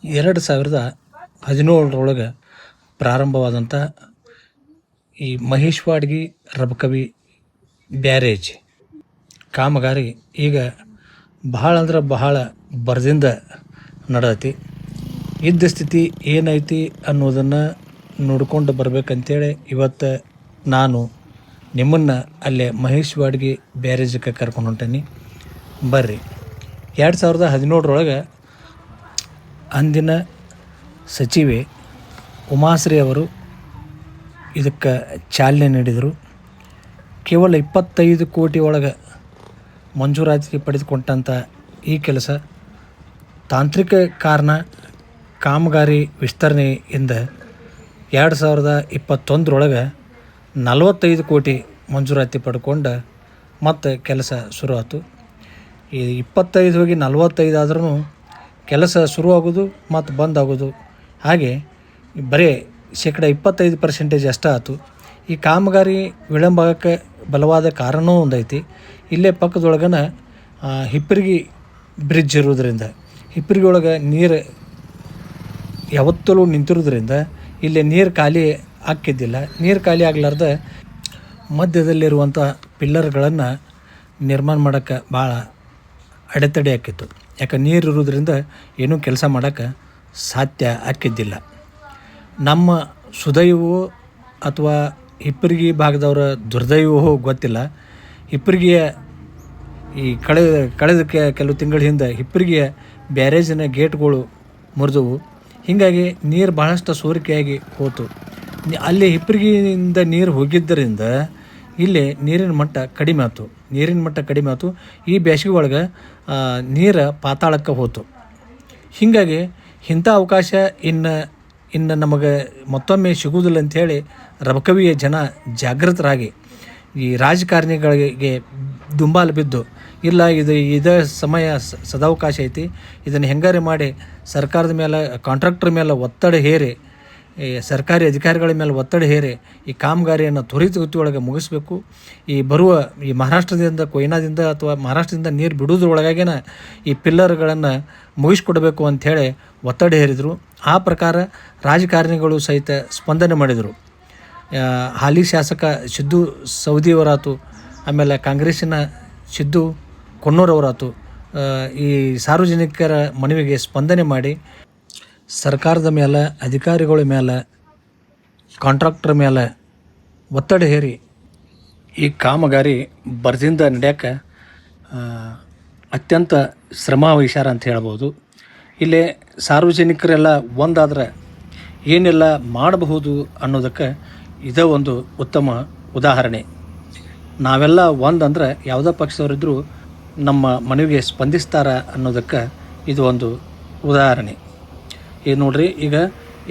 2017 ಪ್ರಾರಂಭವಾದಂಥ ಈ ಮಹೇಶ್ವಾಡ್ಗಿ ರಬಕವಿ ಬ್ಯಾರೇಜ್ ಕಾಮಗಾರಿ ಈಗ ಬಹಳ ಅಂದ್ರೆ ಬಹಳ ಬರದಿಂದ ನಡೆದೈತಿ. ಇದ್ದ ಸ್ಥಿತಿ ಏನೈತಿ ಅನ್ನೋದನ್ನು ನೋಡ್ಕೊಂಡು ಬರ್ಬೇಕಂತೇಳಿ ಇವತ್ತು ನಾನು ನಿಮ್ಮನ್ನು ಅಲ್ಲೇ ಮಹೇಶ್ವಾಡ್ಗಿ ಬ್ಯಾರೇಜಕ್ಕೆ ಕರ್ಕೊಂಡು ಹೊಂಟೇನಿ. ಬರ್ರಿ. 2017 ಅಂದಿನ ಸಚಿವೆ ಉಮಾಶ್ರೀ ಅವರು ಇದಕ್ಕೆ ಚಾಲನೆ ನೀಡಿದರು. ಕೇವಲ 25 ಕೋಟಿ ಒಳಗೆ ಮಂಜೂರಾತಿ ಪಡೆದುಕೊಂಡಂಥ ಈ ಕೆಲಸ ತಾಂತ್ರಿಕ ಕಾರಣ ಕಾಮಗಾರಿ ವಿಸ್ತರಣೆಯಿಂದ 2021 45 ಕೋಟಿ ಮಂಜೂರಾತಿ ಪಡ್ಕೊಂಡು ಮತ್ತು ಕೆಲಸ ಶುರು ಆಯಿತು. ಈ 25 ಹೋಗಿ 45 ಆದ್ರೂ ಕೆಲಸ ಶುರುವಾಗೋದು ಮತ್ತು ಬಂದಾಗೋದು, ಹಾಗೆ ಬರೀ 25% ಅಷ್ಟೇ ಆಯಿತು. ಈ ಕಾಮಗಾರಿ ವಿಳಂಬ ಆಗೋಕ್ಕೆ ಬಲವಾದ ಕಾರಣವೂ ಒಂದೈತಿ. ಇಲ್ಲೇ ಪಕ್ಕದೊಳಗನ ಹಿಪ್ಪರಗಿ ಬ್ರಿಡ್ಜ್ ಇರೋದ್ರಿಂದ, ಹಿಪ್ಪರಗಿ ಒಳಗೆ ನೀರು ಯಾವತ್ತಲೂ ನಿಂತಿರೋದ್ರಿಂದ ಇಲ್ಲೇ ನೀರು ಖಾಲಿ ಆಗ್ತಿದ್ದಿಲ್ಲ. ನೀರು ಖಾಲಿ ಆಗ್ಲಾರ್ದ ಮಧ್ಯದಲ್ಲಿರುವಂಥ ಪಿಲ್ಲರ್ಗಳನ್ನು ನಿರ್ಮಾಣ ಮಾಡೋಕ್ಕೆ ಭಾಳ ಅಡೆತಡೆ ಆಕ್ಕಿತ್ತು. ಯಾಕೆ ನೀರು ಇರೋದ್ರಿಂದ ಏನೂ ಕೆಲಸ ಮಾಡೋಕ್ಕೆ ಸಾಧ್ಯ ಆಕ್ಕಿದ್ದಿಲ್ಲ. ನಮ್ಮ ಸುದೈವವೋ ಅಥವಾ ಹಿಪ್ಪರಗಿ ಭಾಗದವರ ದುರ್ದೈವವೋ ಗೊತ್ತಿಲ್ಲ. ಹಿಪ್ಪರಗಿಯ ಈ ಕಳೆದ ಕೆಲವು ತಿಂಗಳ ಹಿಂದೆ ಹಿಪ್ಪರಗಿಯ ಬ್ಯಾರೇಜಿನ ಗೇಟ್ಗಳು ಮುರಿದವು. ಹೀಗಾಗಿ ನೀರು ಭಾಳಷ್ಟು ಸೋರಿಕೆಯಾಗಿ ಹೋತು. ಅಲ್ಲಿ ಹಿಪ್ಪರಗಿಯಿಂದ ನೀರು ಹೋಗಿದ್ದರಿಂದ ಇಲ್ಲಿ ನೀರಿನ ಮಟ್ಟ ಕಡಿಮೆ ಆಯ್ತು. ಈ ಬೇಸಿಗೆ ಒಳಗೆ ನೀರು ಪಾತಾಳಕ್ಕೆ ಹೋತು. ಹೀಗಾಗಿ ಇಂಥ ಅವಕಾಶ ಇನ್ನು ನಮಗೆ ಮತ್ತೊಮ್ಮೆ ಸಿಗುವುದಿಲ್ಲ ಅಂಥೇಳಿ ರಬಕವಿಯ ಜನ ಜಾಗೃತರಾಗಿ ಈ ರಾಜಕಾರಣಿಗಳಿಗೆ ದುಂಬಾಲು ಬಿದ್ದು, ಇಲ್ಲ ಇದೇ ಸಮಯ ಸದಾವಕಾಶ ಐತಿ, ಇದನ್ನು ಹೆಂಗಾರೆ ಮಾಡಿ ಸರ್ಕಾರದ ಮೇಲೆ, ಕಾಂಟ್ರಾಕ್ಟರ್ ಮೇಲೆ ಒತ್ತಡ ಹೇರಿ, ಸರ್ಕಾರಿ ಅಧಿಕಾರಿಗಳ ಮೇಲೆ ಒತ್ತಡ ಹೇರಿ ಈ ಕಾಮಗಾರಿಯನ್ನು ತ್ವರಿತಗತಿಯೊಳಗೆ ಮುಗಿಸ್ಬೇಕು. ಈ ಮಹಾರಾಷ್ಟ್ರದಿಂದ, ಕೊಯ್ನಾದಿಂದ ಅಥವಾ ಮಹಾರಾಷ್ಟ್ರದಿಂದ ನೀರು ಬಿಡೋದ್ರೊಳಗಾಗಿನ ಈ ಪಿಲ್ಲರ್ಗಳನ್ನು ಮುಗಿಸ್ಕೊಡ್ಬೇಕು ಅಂಥೇಳಿ ಒತ್ತಡ ಹೇರಿದರು. ಆ ಪ್ರಕಾರ ರಾಜಕಾರಣಿಗಳು ಸಹಿತ ಸ್ಪಂದನೆ ಮಾಡಿದರು. ಹಾಲಿ ಶಾಸಕ ಸಿದ್ದು ಸವದಿಯವರಾತು, ಆಮೇಲೆ ಕಾಂಗ್ರೆಸ್ಸಿನ ಸಿದ್ದು ಕೊಣ್ಣೂರವರಾತು, ಈ ಸಾರ್ವಜನಿಕರ ಮನವಿಗೆ ಸ್ಪಂದನೆ ಮಾಡಿ ಸರ್ಕಾರದ ಮೇಲೆ, ಅಧಿಕಾರಿಗಳ ಮೇಲೆ, ಕಾಂಟ್ರಾಕ್ಟರ್ ಮೇಲೆ ಒತ್ತಡ ಹೇರಿ ಈ ಕಾಮಗಾರಿ ಬರದಿಂದ ನಡೆಯೋಕ್ಕೆ ಅತ್ಯಂತ ಶ್ರಮ ವಹಿಸ್ಯಾರ ಅಂತ ಹೇಳ್ಬೋದು. ಇಲ್ಲೇ ಸಾರ್ವಜನಿಕರೆಲ್ಲ ಒಂದಾದ್ರೆ ಏನೆಲ್ಲ ಮಾಡಬಹುದು ಅನ್ನೋದಕ್ಕೆ ಇದೇ ಒಂದು ಉತ್ತಮ ಉದಾಹರಣೆ. ನಾವೆಲ್ಲ ಒಂದಂದ್ರೆ ಯಾವುದೇ ಪಕ್ಷದವರಿದ್ದರೂ ನಮ್ಮ ಮನವಿಗೆ ಸ್ಪಂದಿಸ್ತಾರ ಅನ್ನೋದಕ್ಕೆ ಇದು ಒಂದು ಉದಾಹರಣೆ. ಇದು ನೋಡ್ರಿ, ಈಗ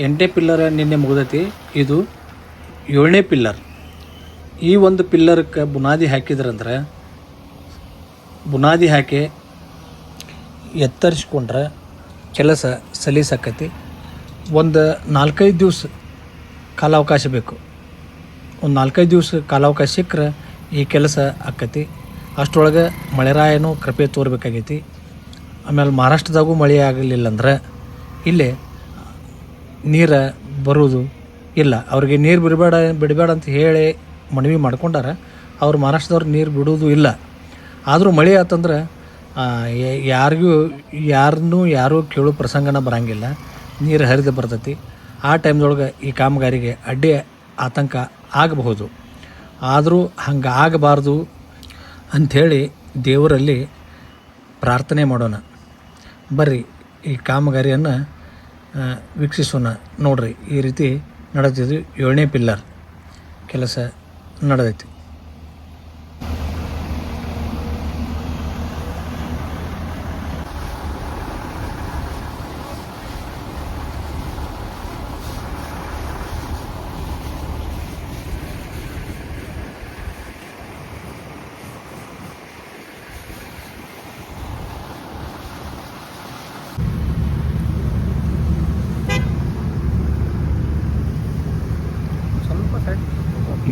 8ನೇ ಪಿಲ್ಲರ್ ನಿನ್ನೆ ಮುಗಿದೈತಿ, ಇದು 7ನೇ ಪಿಲ್ಲರ್. ಈ ಒಂದು ಪಿಲ್ಲರ್ಕ್ಕೆ ಬುನಾದಿ ಹಾಕಿದ್ರಂದ್ರೆ, ಬುನಾದಿ ಹಾಕಿ ಎತ್ತರಿಸ್ಕೊಂಡ್ರೆ ಕೆಲಸ ಸಲೀಸಾಕೈತಿ. ಒಂದು 4-5 ದಿವಸ ಕಾಲಾವಕಾಶ ಬೇಕು. ಒಂದು 4-5 ದಿವಸ ಕಾಲಾವಕಾಶ ಸಿಕ್ಕರೆ ಈ ಕೆಲಸ ಆಕೈತಿ. ಅಷ್ಟರೊಳಗೆ ಮಳೆರಾಯನೂ ಕೃಪೆ ತೋರ್ಬೇಕಾಗೈತಿ. ಆಮೇಲೆ ಮಹಾರಾಷ್ಟ್ರದಾಗೂ ಮಳೆ ಆಗಲಿಲ್ಲ ಅಂದ್ರೆ ಇಲ್ಲೇ ನೀರು ಬರೋದು ಇಲ್ಲ. ಅವ್ರಿಗೆ ನೀರು ಬಿಡಬೇಡ ಅಂತ ಹೇಳಿ ಮನವಿ ಮಾಡ್ಕೊಂಡಾರ. ಅವ್ರು ಮಹಾರಾಷ್ಟ್ರದವ್ರು ನೀರು ಬಿಡೋದು ಇಲ್ಲ. ಆದರೂ ಮಳೆ ಆತಂದ್ರೆ ಯಾರೂ ಕೇಳೋ ಪ್ರಸಂಗನ ಬರೋಂಗಿಲ್ಲ, ನೀರು ಹರಿದು ಬರ್ತೈತಿ. ಆ ಟೈಮ್ದೊಳಗೆ ಈ ಕಾಮಗಾರಿಗೆ ಅಡ್ಡಿ ಆತಂಕ ಆಗಬಹುದು. ಆದರೂ ಹಂಗೆ ಆಗಬಾರ್ದು ಅಂಥೇಳಿ ದೇವರಲ್ಲಿ ಪ್ರಾರ್ಥನೆ ಮಾಡೋಣ. ಬರ್ರಿ ಈ ಕಾಮಗಾರಿಯನ್ನು ವೀಕ್ಷಿಸೋಣ. ನೋಡ್ರಿ, ಈ ರೀತಿ ನಡೆದಿದ್ದು 7ನೇ ಪಿಲ್ಲರ್ ಕೆಲಸ ನಡೆದೈತಿ.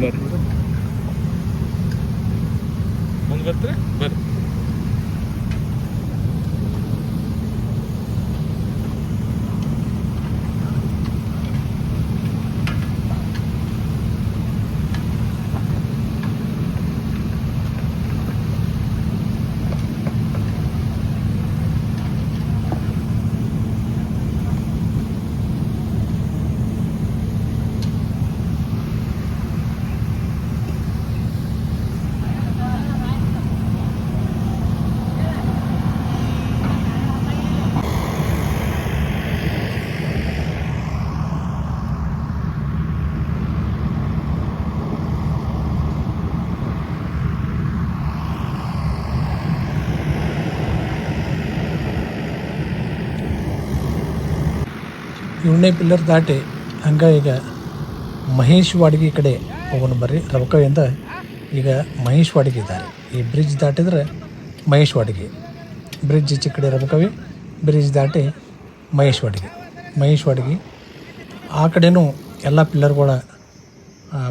ಬರ್ರಿ ಮುಂದೆ ಬರ್ತೀರಿ ಬರ್ರಿ. ಏಳನೇ ಪಿಲ್ಲರ್ ದಾಟಿ ಹಂಗೆ ಈಗ ಮಹೇಶ್ ವಾಡ್ಗಿ ಕಡೆ ಹೋಗೋಣ ಬರ್ರಿ. ರಬಕವಿಯಿಂದ ಈಗ ಮಹೇಶ್ ವಾಡ್ಗಿ ಇದ್ದಾರೆ. ಈ ಬ್ರಿಡ್ಜ್ ದಾಟಿದ್ರೆ ಮಹೇಶ್ ವಾಡ್ಗಿ, ಬ್ರಿಡ್ಜ್ ಈಚೆ ಕಡೆ ರಬಕವಿ, ಬ್ರಿಡ್ಜ್ ದಾಟಿ ಮಹೇಶ್ ವಾಡ್ಗಿ ಆ ಕಡೆನೂ ಎಲ್ಲ ಪಿಲ್ಲರ್ಗಳ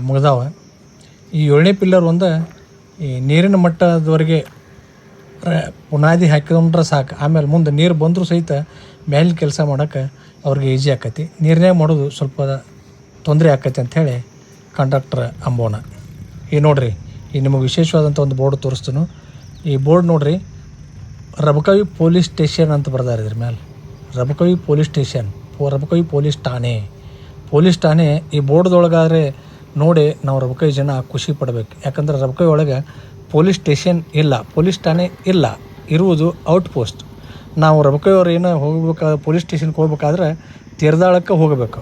ಮುಗ್ದಾವ. ಈ ಏಳನೇ ಪಿಲ್ಲರ್ ಒಂದು ಈ ನೀರಿನ ಮಟ್ಟದವರೆಗೆ ಬುನಾದಿ ಹಾಕಿದ್ರೆ ಸಾಕು. ಆಮೇಲೆ ಮುಂದೆ ನೀರು ಬಂದರೂ ಸಹಿತ ಮೇಲಿನ ಕೆಲಸ ಮಾಡೋಕ್ಕೆ ಅವ್ರಿಗೆ ಈಜಿ ಆಕೈತಿ. ನೀರಿನಾಗ ಮಾಡೋದು ಸ್ವಲ್ಪ ತೊಂದರೆ ಆಕೈತಿ ಅಂಥೇಳಿ ಕಾಂಟ್ರಾಕ್ಟರ್ ಅಂಬೋಣ. ಈ ನೋಡಿರಿ, ಈ ನಿಮಗೆ ವಿಶೇಷವಾದಂಥ ಒಂದು ಬೋರ್ಡ್ ತೋರಿಸ್ತೀನಿ. ಈ ಬೋರ್ಡ್ ನೋಡಿರಿ, ರಬಕವಿ ಪೊಲೀಸ್ ಸ್ಟೇಷನ್ ಅಂತ ಬರ್ದಾರೆ ಇದ್ರ ಮೇಲೆ. Rabakavi police station, Rabakavi police ಠಾಣೆ. ಈ ಬೋರ್ಡ್ದೊಳಗಾದ್ರೆ ನೋಡಿ ನಾವು ರಬಕವಿ ಜನ ಖುಷಿ ಪಡಬೇಕು. ಯಾಕಂದ್ರೆ ರಬಕವಿ ಒಳಗೆ ಪೊಲೀಸ್ ಸ್ಟೇಷನ್ ಇಲ್ಲ, ಪೊಲೀಸ್ ಠಾಣೆ ಇಲ್ಲ, ಇರುವುದು ಔಟ್ ಪೋಸ್ಟ್. ನಾವು ರಬಕವಿಯವ್ರು ಏನೋ ಹೋಗ್ಬೇಕಾದ್ರೆ ಪೊಲೀಸ್ ಸ್ಟೇಷನ್ಗೆ ಹೋಗ್ಬೇಕಾದ್ರೆ ತೀರ್ದಾಳಕ್ಕೆ ಹೋಗಬೇಕು.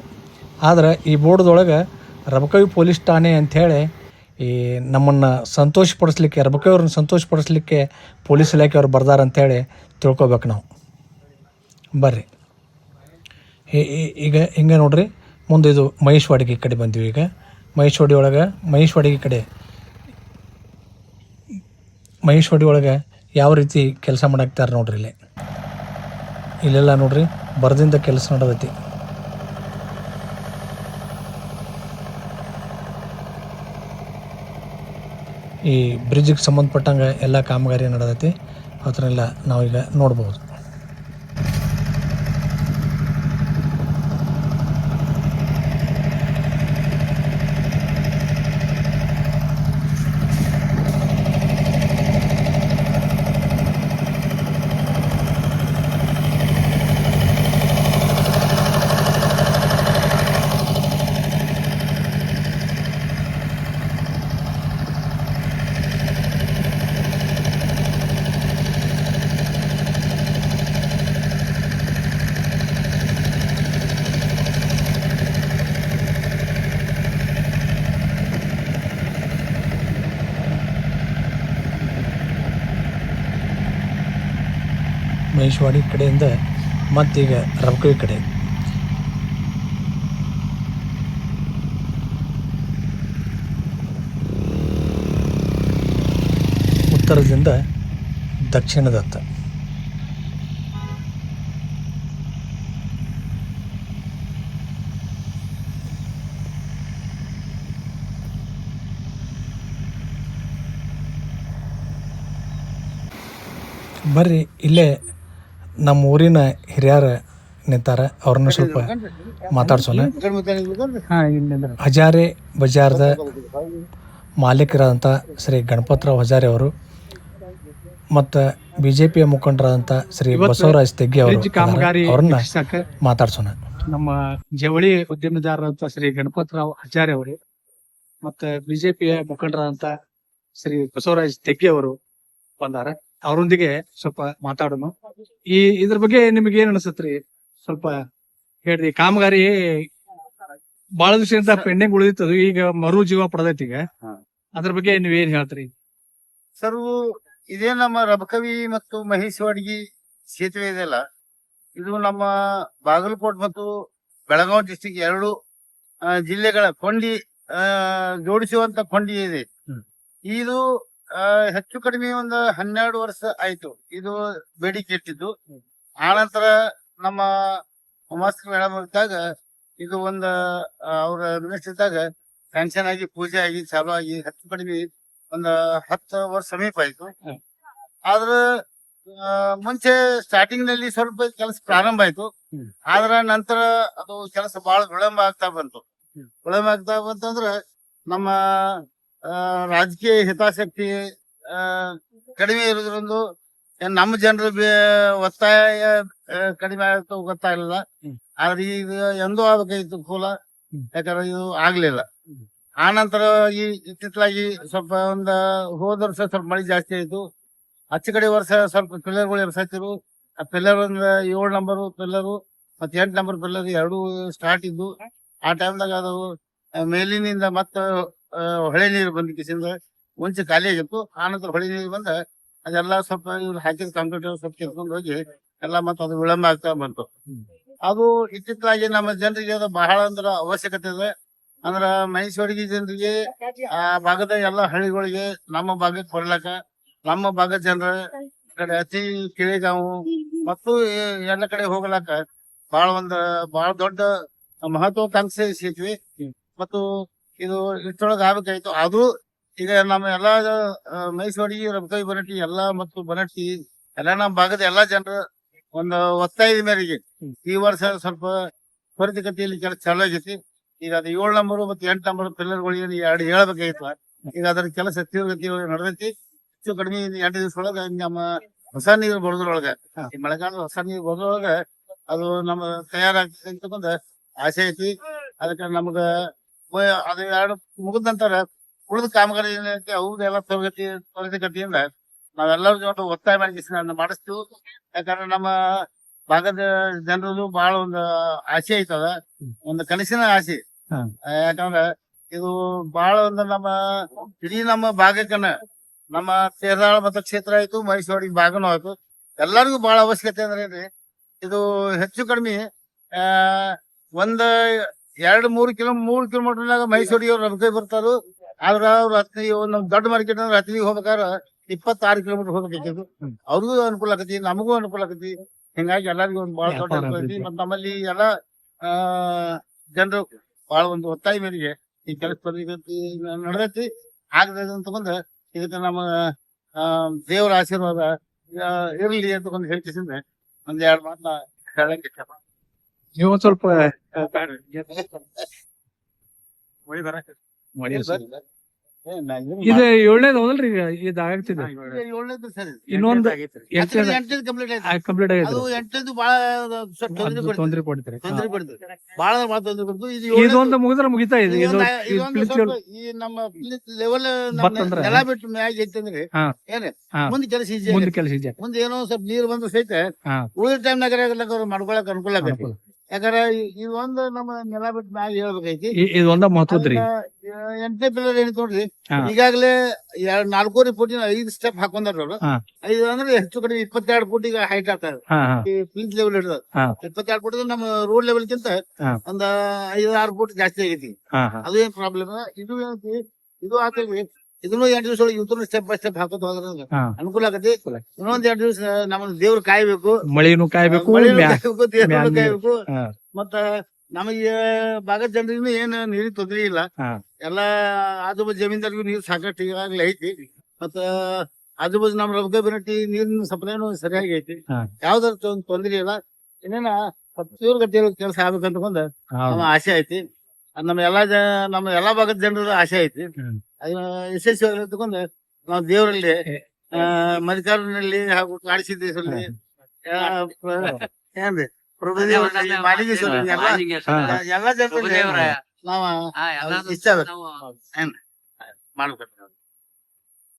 ಆದ್ರೆ ಈ ಬೋರ್ಡ್ದೊಳಗೆ ರಬಕವಿ ಪೊಲೀಸ್ ಠಾಣೆ ಅಂಥೇಳಿ ಈ ನಮ್ಮನ್ನು ಸಂತೋಷಪಡಿಸ್ಲಿಕ್ಕೆ, ರಬಕವಿಯವ್ರನ್ನ ಸಂತೋಷಪಡಿಸ್ಲಿಕ್ಕೆ ಪೊಲೀಸ್ ಇಲಾಖೆಯವ್ರು ಬರ್ದಾರ ಅಂಥೇಳಿ ತಿಳ್ಕೊಬೇಕು ನಾವು. ಬರ್ರಿ, ಈಗ ಹಿಂಗೆ ನೋಡ್ರಿ, ಮುಂದೆ ಇದು ಮಹೇಶ್ ವಾಡ್ಗಿ ಕಡೆ ಬಂದೀವಿ. ಈಗ ಮಹೇಶ್ ವಾಡಿ ಒಳಗೆ ಯಾವ ರೀತಿ ಕೆಲಸ ಮಾಡಾಕ್ತಾರೆ ನೋಡ್ರಿ. ಇಲ್ಲೆಲ್ಲ ನೋಡ್ರಿ ಬರದಿಂದ ಕೆಲಸ ನಡೆದೈತಿ. ಈ ಬ್ರಿಡ್ಜಿಗೆ ಸಂಬಂಧಪಟ್ಟಂಗೆ ಎಲ್ಲ ಕಾಮಗಾರಿ ನಡೆದೈತಿ. ಅದನ್ನೆಲ್ಲ ನಾವೀಗ ನೋಡ್ಬೋದು. ಮಹೇಶ್ವಾಡಿ ಕಡೆಯಿಂದ ಮತ್ತೀಗ ರಬಕವಿ ಕಡೆ. ಉತ್ತರದಿಂದ ದಕ್ಷಿಣದತ್ತ. ಬರ್ರಿ, ಇಲ್ಲೇ ನಮ್ಮ ಊರಿನ ಹಿರಿಯರು ನಿಂತಾರ, ಅವ್ರನ್ನ ಸ್ವಲ್ಪ ಮಾತಾಡ್ಸೋಣ. ಹಜಾರೆ ಬಜಾರ್ದ ಮಾಲೀಕರಾದಂಥ ಶ್ರೀ ಗಣಪತರಾವ್ ಹಜಾರೆ ಅವರು ಮತ್ತು BJPಯ ಮುಖಂಡರಾದಂಥ ಶ್ರೀ ಬಸವರಾಜ್ ತೆಗ್ಗಿ ಅವರು ಅವ್ರನ್ನ ಮಾತಾಡ್ಸೋಣ. ನಮ್ಮ ಜವಳಿ ಉದ್ಯಮಿದಾರರಂತ ಶ್ರೀ ಗಣಪತರಾವ್ ಹಜಾರೆ ಅವರು ಮತ್ತೆ BJPಯ ಮುಖಂಡರಾದಂತ ಶ್ರೀ ಬಸವರಾಜ್ ತೆಗ್ಗಿ ಅವರು ಬಂದಾರ. ಅವರೊಂದಿಗೆ ಸ್ವಲ್ಪ ಮಾತಾಡೋಣ. ಇದ್ರ ಬಗ್ಗೆ ನಿಮ್ಗೆ ಏನ್ ಅನ್ಸತ್ರಿ? ಸ್ವಲ್ಪ ಹೇಳ್ರಿ. ಕಾಮಗಾರಿ ಬಹಳ ದಿವಸದಿಂದ ಪೆಂಡಿಂಗ್ ಉಳಿದಿತ್ತು, ಈಗ ಮರು ಜೀವ ಪಡೆದೈತಿ. ಈಗ ಅದ್ರ ಬಗ್ಗೆ ನೀವ್ ಏನ್ ಹೇಳ್ತೀರಿ? ಸರ್, ಇದೇ ನಮ್ಮ ರಬಕವಿ ಮತ್ತು ಮಹೇಶ್ವಾಡ್ಗಿ ಸೇತುವೆ ಇದೆಯಲ್ಲ, ಇದು ನಮ್ಮ ಬಾಗಲಕೋಟ್ ಮತ್ತು ಬೆಳಗಾವಿ ಡಿಸ್ಟಿಕ್ ಎರಡು ಜಿಲ್ಲೆಗಳ ಕೊಂಡಿ ಜೋಡಿಸುವಂತ ಕೊಂಡಿ ಇದೆ. ಇದು ಹೆಚ್ಚು ಕಡಿಮೆ ಒಂದು 12 ವರ್ಷ ಆಯ್ತು ಇದು ಬೇಡಿಕೆ ಇಟ್ಟಿದ್ದು. ಆನಂತರ ನಮ್ಮ ಉಮಾಸ್ಕರ್ ಮೇಡಮ್ ಇದ್ದಾಗ ಇದು ಒಂದು ಅವ್ರ ಮಿನಿಸ್ಟರ್ ಸ್ಯಾಂಕ್ಷನ್ ಆಗಿ ಪೂಜೆ ಆಗಿ ಚಾಲು ಆಗಿ ಹೆಚ್ಚು ಕಡಿಮೆ ಒಂದು 10 ವರ್ಷ ಸಮೀಪ ಆಯ್ತು. ಆದ್ರ ಮುಂಚೆ ಸ್ಟಾರ್ಟಿಂಗ್ ನಲ್ಲಿ ಸ್ವಲ್ಪ ಕೆಲಸ ಪ್ರಾರಂಭ ಆಯ್ತು. ಆದ್ರ ನಂತರ ಅದು ಕೆಲಸ ಬಹಳ ವಿಳಂಬ ಆಗ್ತಾ ಬಂತು. ಅಂತಂದ್ರ ನಮ್ಮ ರಾಜಕೀಯ ಹಿತಾಸಕ್ತಿ ಕಡಿಮೆ ಇರೋದ್ರಿಂದ ನಮ್ಮ ಜನರ ಒತ್ತಾಯ ಕಡಿಮೆ ಆಯ್ತು ಗೊತ್ತಾಗಲಿಲ್ಲ. ಆದ್ರೆ ಈಗ ಎಂದೂ ಆಗ್ಬೇಕಾಗಿತ್ತು ಕೂಲ, ಯಾಕಂದ್ರೆ ಇದು ಆಗ್ಲಿಲ್ಲ. ಆನಂತರ ಈ ಇತ್ತಿತ್ತಲಾಗಿ ಸ್ವಲ್ಪ ಹೋದ ವರ್ಷ ಸ್ವಲ್ಪ ಮಳೆ ಜಾಸ್ತಿ ಆಯ್ತು. ಆಚೆ ಕಡೆ ವರ್ಷ ಸ್ವಲ್ಪ ಪಿಲ್ಲರ್ಗಳು ಎಬ್ಸಾತಿರು. ಆ ಪಿಲ್ಲರ್ 7 ನಂಬರ್ ಪಿಲ್ಲರು ಮತ್ತೆ 8 ನಂಬರ್ ಪಿಲ್ಲರ್ ಎರಡು ಸ್ಟಾರ್ಟ್ ಇದ್ದು. ಆ ಟೈಮ್ದಾಗ ಅದು ಮೇಲಿನಿಂದ ಮತ್ತ ಹೊಳೆ ನೀರು ಬಂದ ಕಿಸಿಂದ ಮುಂಚೆ ಖಾಲಿ ಆಗಿತ್ತು. ಆನಂತರ ಹೊಳೆ ನೀರು ಬಂದ ಅದೆಲ್ಲ ಸ್ವಲ್ಪ ಇವ್ರು ಹಾಕಿದ ಕಂಪ್ಯೂಟರ್ ಸ್ವಲ್ಪ ಕೆತ್ಕೊಂಡು ಹೋಗಿ ಎಲ್ಲ ಮತ್ತೆ ಅದು ವಿಳಂಬ ಆಗ್ತಾ ಬಂತು. ಅದು ಇತ್ತಿತ್ತಲಾಗಿ ನಮ್ಮ ಜನರಿಗೆ ಅದು ಬಹಳ ಅಂದ್ರ ಅವಶ್ಯಕತೆ ಇದೆ. ಅಂದ್ರ ಮೈಸೂರಿಗೆ ಜನರಿಗೆ ಆ ಭಾಗದ ಎಲ್ಲಾ ಹಳ್ಳಿಗಳಿಗೆ ನಮ್ಮ ಭಾಗಕ್ಕೆ ಬರ್ಲಕ್ಕ, ನಮ್ಮ ಭಾಗದ ಜನರ ಕಡೆ ಅತಿ ಕಿಳಿಗಾವು ಮತ್ತು ಎಲ್ಲ ಕಡೆ ಹೋಗ್ಲಕ್ಕ ಬಹಳ ದೊಡ್ಡ ಮಹತ್ವಾಕಾಂಕ್ಷೆ ಸಿಕ್ವಿ. ಮತ್ತು ಇದು ಇಷ್ಟೊಳಗ ಆಗ್ಬೇಕಾಯ್ತು. ಅದು ಈಗ ನಮ್ಮ ಎಲ್ಲಾ ಮೈಸೂರಿಗೆ ರಬಕವಿ ಬನಟ್ಟಿ ಎಲ್ಲಾ ಮತ್ತು ಬನಟ್ಟಿ ಎಲ್ಲಾ ನಮ್ಮ ಭಾಗದ ಎಲ್ಲಾ ಜನರ ಒಂದು ಒತ್ತಾಯದ ಮೇರೆಗೆ ಈ ವರ್ಷ ಸ್ವಲ್ಪ ತ್ವರಿತಗತಿಯಲ್ಲಿ ಕೆಲಸ ಚಾಲು ಆಗೈತಿ. ಈಗ ಅದು 7 ನಂಬರ್ ಮತ್ತು 8 ನಂಬರ್ ಪಿಲ್ಲರ್ಗಳಿಗೆ ಎರಡು ಹೇಳ್ಬೇಕಾಗಿತ್ತು. ಈಗ ಅದರ ಕೆಲಸ ತೀವ್ರಗತಿ ನಡೆದೈತಿ. ಹೆಚ್ಚು ಕಡಿಮೆ 2 ದಿವಸ ಒಳಗ ನಮ್ಮ ಹೊಸ ನೀರು ಬರೋದ್ರೊಳಗ, ಈ ಮಳೆಗಾಲದ ಹೊಸ ನೀರು ಬರೋದ್ರೊಳಗ ಅದು ನಮ್ಮ ತಯಾರಾಗ್ತದೆ ಅಂತಕ್ಕಂಥ ಆಸೆ ಐತಿ. ಅದಕ್ಕೆ ನಮ್ಗ ಅದು 2 ಮುಗಿದ ನಂತರ ಉಳಿದ ಕಾಮಗಾರಿ ಏನೈತಿ ಅವ್ರದೆಲ್ಲ ತ್ವರಿತಗತಿಯಿಂದ ನಾವೆಲ್ಲರ ಜೊತೆ ಒತ್ತಾಯ ಮಾಡಿಸ್ತೀವಿ. ಯಾಕಂದ್ರೆ ನಮ್ಮ ಭಾಗದ ಜನರದು ಬಹಳ ಒಂದು ಆಸೆ ಐತದ, ಒಂದು ಕನಸಿನ ಆಸೆ. ಯಾಕಂದ್ರ ಇದು ಬಹಳ ಒಂದು ಇಡೀ ನಮ್ಮ ಭಾಗಕ್ಕನ ನಮ್ಮ ತೇರದಾಳ ಮತಕ್ಷೇತ್ರ ಆಯ್ತು, ಮೈಸೂರಿಗೆ ಭಾಗನೂ ಆಯ್ತು, ಎಲ್ಲರಿಗೂ ಬಹಳ ಅವಶ್ಯಕತೆ ಅಂದ್ರೆ ಏನ್ರಿ, ಇದು ಹೆಚ್ಚು ಕಡಿಮೆ ಒಂದ್ 2-3 ಕಿಲೋಮೀಟರ್ನಾಗ ಮೈಸೂರಿಗೆ ಅವ್ರು ರಬಕವಿ ಬರ್ತಾರು. ಆದ್ರ ಅವ್ರು ಒಂದು ದೊಡ್ಡ ಮಾರ್ಕೆಟ್ ಅಂದ್ರೆ ಹತ್ತಿಗೆ ಹೋಗ್ಬೇಕಾದ್ರ 26 ಕಿಲೋಮೀಟರ್ ಹೋಗ್ಬೇಕಿತ್ತು. ಅವ್ರಿಗೂ ಅನುಕೂಲ ಆಗತಿ, ನಮಗೂ ಅನುಕೂಲ ಆಗತಿ. ಹಿಂಗಾಗಿ ಎಲ್ಲರಿಗೂ ಒಂದು ಬಹಳ ದೊಡ್ಡ ಅನುಕೂಲ ಐತಿ. ಮತ್ತ್ ನಮ್ಮಲ್ಲಿ ಎಲ್ಲಾ ಜನರು ಬಹಳ ಒಂದು ಒತ್ತಾಯ ಮೇರೆಗೆ ಈ ಕೆಲಸ ನಡೆದೈತಿ. ಆಗದ ಅಂತಕೊಂಡ್ ಇದಕ್ಕೆ ನಮ್ಮ ದೇವರ ಆಶೀರ್ವಾದ ಇರ್ಲಿ ಅಂತಕೊಂಡ್ ಹೇಳ್ತಿಸಿಂದ ಒಂದ್ 2 ಮಾತನ್ನ ಹೇಳಕ್ ಇಷ್ಟ. ನೀವು ಒಂದ್ ಸ್ವಲ್ಪ ಇದು 7ನೇದು ಹೌದಲ್ರಿ? ಈಗ ಇದು ಆಗ್ತಿದೆ. ಏಳನೇದು ಸರಿ, ಇನ್ನೊಂದು ಎಂಟನೇದು ಕಂಪ್ಲೀಟ್ ಆಯ್ತು. ಕಂಪ್ಲೀಟ್ ಅದು ಆಗೈತೆ. 8ನೇದು ಬಹಳ ತೊಂದ್ರೆ ಕೊಡ್ತೀರಿ. ತೊಂದರೆ ಪಡ್ತು, ಬಹಳ ತೊಂದರೆ ಕೊಡ್ತು. ಇದೊಂದು ಮುಗಿದ್ರೆ ಮುಗಿತಾ ಇದೆ. ಇದು ಈ ನಮ್ಮ ಲೆವೆಲ್ ಬತ್ತಂದ್ರೆ? ನೆಲ ಬಿಟ್ಟು ಮ್ಯಾಗ ಐತಂದ್ರೆ ಹಾ. ಏನ್ ಹಾ. ಮುಂದೆ ಕೆಲಸ ಈಜಿ ಮುಂದೆ ಕೆಲಸ ಇದೆ. ಮುಂದೆ ಏನೋ ಸ್ವಲ್ಪ ನೀರು ಬಂದು ಸಹಿತ ಹಾ. ಉಳಿದ ಟೈಮ್ನಾಗ ಮಾಡ್ಕೊಳಕ್ ಅನುಕೂಲ ಆಗೈತಿ. ಅನುಕೂಲ. ಯಾಕಂದ್ರೆ ಇದೊಂದು ನಮ್ಮ ನೆಲ ಬಿಟ್ಟು ಮ್ಯಾಗ ಹೇಳ್ಬೇಕೈತಿ. ಇದು ಒಂದ ಮಹತ್ವದ್ರಿ. 8ನೇ ಪಿಲ್ಲರ್ ಏನಿತ್ತು ನೋಡ್ರಿ, ಹಾ. ಈಗಾಗಲೇ 4 ಫುಟಿನ 5 ಸ್ಟೆಪ್ ಹಾಕೊಂಡಾರ ಅವ್ರು. ಹಾ. 5 ಅಂದ್ರೆ ಹೆಚ್ಚು ಕಡಿಮೆ 22 ಫುಟಿಗೆ ಹೈಟ್ ಆಗ್ತದೆ. ಹಾ ಹಾ ಈ ಪ್ಲೀಸ್ ಲೆವೆಲ್ ಇರ್ತದೆ. ಹಾ. 22 ಫುಟ್ ನಮ್ಮ ರೋಡ್ ಲೆವೆಲ್ ಕಿಂತ ಹಾ. ಒಂದ್ 5-6 ಫುಟ್ ಜಾಸ್ತಿ ಆಗೈತಿ. ಹಾ ಹಾ ಅದು ಏನ್ ಪ್ರಾಬ್ಲಮ್. ಇದು ಏನೈತಿ, ಇದು ಆಗ್ತೈತಿ. ಇದನ್ನು 2 ದಿವಸ ಒಳಗೆ ಇವತ್ತು ಸ್ಟೆಪ್ ಬೈ ಸ್ಟೆಪ್ ಹಾಕೋತ ಹೋದ್ರ ಹಾ. ಅನುಕೂಲ ಆಗತಿ. ಇನ್ನೊಂದ್ 2 ದಿವಸ ನಮ್ಮ ದೇವ್ರ ಕಾಯ್ಬೇಕು, ಮಳಿನೂ ಕಾಯ್ಬೇಕು, ಮಳೆನೂ ಮ್ಯಾ- ಕಾಯ್ಬೇಕು, ದೇವ್ರನ್ನೂ ಮ್ಯಾಲ್ ನೀರು. ಕಾಯ್ಬೇಕು. ಹಾ. ಮತ್ತ ನಮಗೆ ಭಾಗದ ಜನರಿಗೂ ಏನ್ ನೀರಿನ ತೊಂದ್ರೆ ಇಲ್ಲ. ಹಾ. ಎಲ್ಲಾ ಆಜುಬಾಜು ಜಮೀನ್ದಾರಿಗೂ ನೀರು ಸಾಕಷ್ಟು ಈಗಾಗಲೇ ಐತಿ. ಮತ್ತ ಆಜುಬಾಜು ನಮ್ಮ ರಬಕವಿ ಬನಟ್ಟಿ ನೀರಿನ ಸಪ್ಲೈನು ಸರಿಯಾಗಿ ಐತಿ. ಹಾ. ಯಾವ್ದಾರ ತೊಂದ್ರೆ ಇಲ್ಲ. ಇನ್ನೇನ ತೀವ್ರಗತಿಯಲ್ಲಿ ಕೆಲಸ ಆಗ್ಬೇಕಂತಕೊಂಡ್ ಹೌದು. ನಮ್ಮ ಆಸೆ ಐತಿ. ಅದ್ ನಮ್ಮ ಎಲ್ಲಾ ಭಾಗದ ಜನರ ಆಸೆ ಐತಿ. ಹ್ಮ್. ಅದನ್ನ ಯಶಸ್ವಿಯಾಗಿ ತಗೊಂಡು ನಾವು ದೇವರಲ್ಲಿ ಮಲ್ಲಿಕಾರ್ಜುನಲ್ಲಿ ಹಾಗೂ ಕಾಡಿಸಿದ್ದೇಶ್ವರಲ್ಲಿ ಏನ್ರಿ ಪ್ರಭುದೇವರಲ್ಲಿ ಮಾಲಿಂಗೇಶ್ವರಲ್ಲಿ ಎಲ್ಲಾ ಜನರಲ್ಲಿ ನಾವ ಇಷ್ಟ ಏನ್ ಮಾಡ್ಬೇಕು.